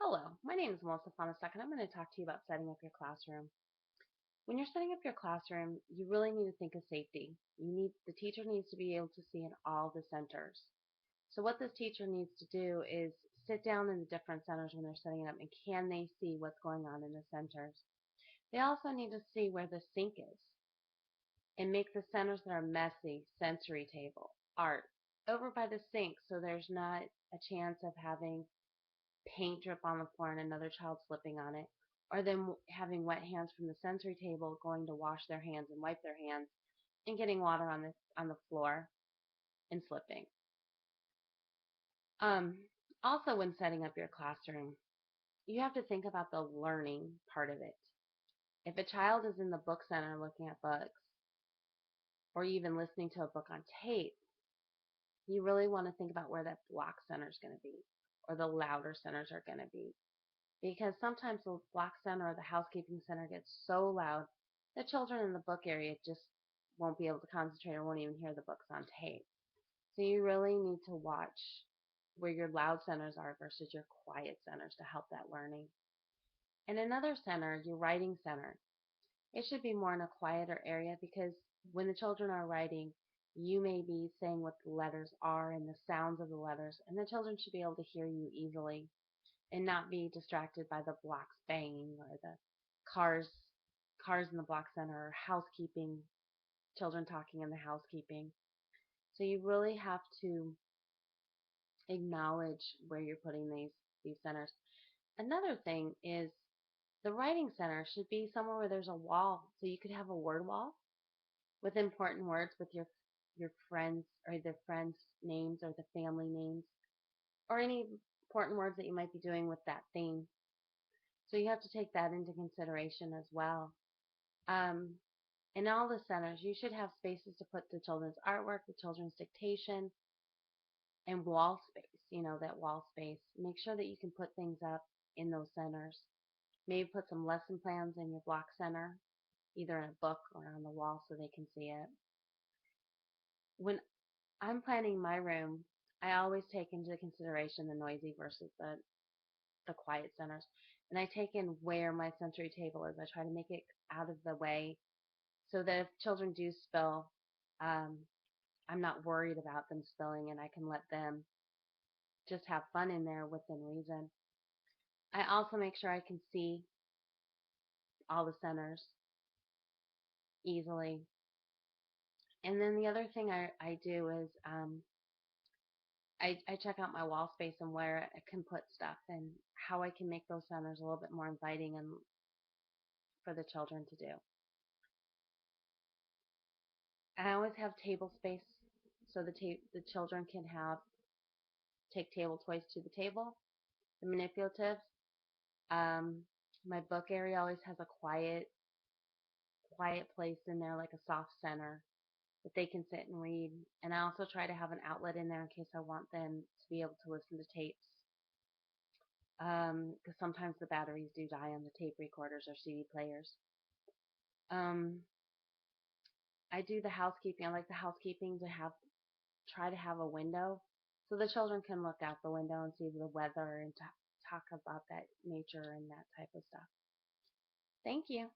Hello, my name is Melissa Fonestock, and I'm going to talk to you about setting up your classroom. When you're setting up your classroom, you really need to think of safety. The teacher needs to be able to see in all the centers. So what this teacher needs to do is sit down in the different centers when they're setting it up, and can they see what's going on in the centers? They also need to see where the sink is and make the centers that are messy sensory table, art, over by the sink so there's not a chance of having paint drip on the floor and another child slipping on it, or them having wet hands from the sensory table going to wash their hands and wipe their hands and getting water on the floor and slipping. Um, Also, when setting up your classroom, you have to think about the learning part of it. If a child is in the book center looking at books, or even listening to a book on tape, you really want to think about where that block center is going to be, or the louder centers are going to be. Because sometimes the block center or the housekeeping center gets so loud that children in the book area just won't be able to concentrate or won't even hear the books on tape. So you really need to watch where your loud centers are versus your quiet centers to help that learning. And another center, your writing center, it should be more in a quieter area because when the children are writing, you may be saying what the letters are and the sounds of the letters, and the children should be able to hear you easily and not be distracted by the blocks banging or the cars cars in the block center or housekeeping, children talking in the housekeeping. So you really have to acknowledge where you're putting these centers. Another thing is the writing center should be somewhere where there's a wall. So you could have a word wall with important words with your friends or the friends' names or the family names or any important words that you might be doing with that theme. So you have to take that into consideration as well. Um, in all the centers, you should have spaces to put the children's artwork, the children's dictation, and wall space, that wall space. Make sure that you can put things up in those centers. Maybe put some lesson plans in your block center, either in a book or on the wall so they can see it. When I'm planning my room, I always take into consideration the noisy versus the quiet centers. And I take in where my sensory table is. I try to make it out of the way so that if children do spill, um, I'm not worried about them spilling and I can let them just have fun in there within reason. I also make sure I can see all the centers easily. And then the other thing I do is I check out my wall space and where I can put stuff and how I can make those centers a little bit more inviting and for the children to do. And I always have table space so the children can take table toys to the table, the manipulatives. My book area always has a quiet place in there, like a soft center that they can sit and read. And I also try to have an outlet in there in case I want them to be able to listen to tapes. Because sometimes the batteries do die on the tape recorders or CD players. Um, I do the housekeeping. I like the housekeeping to try to have a window so the children can look out the window and see the weather and talk about that nature and that type of stuff. Thank you.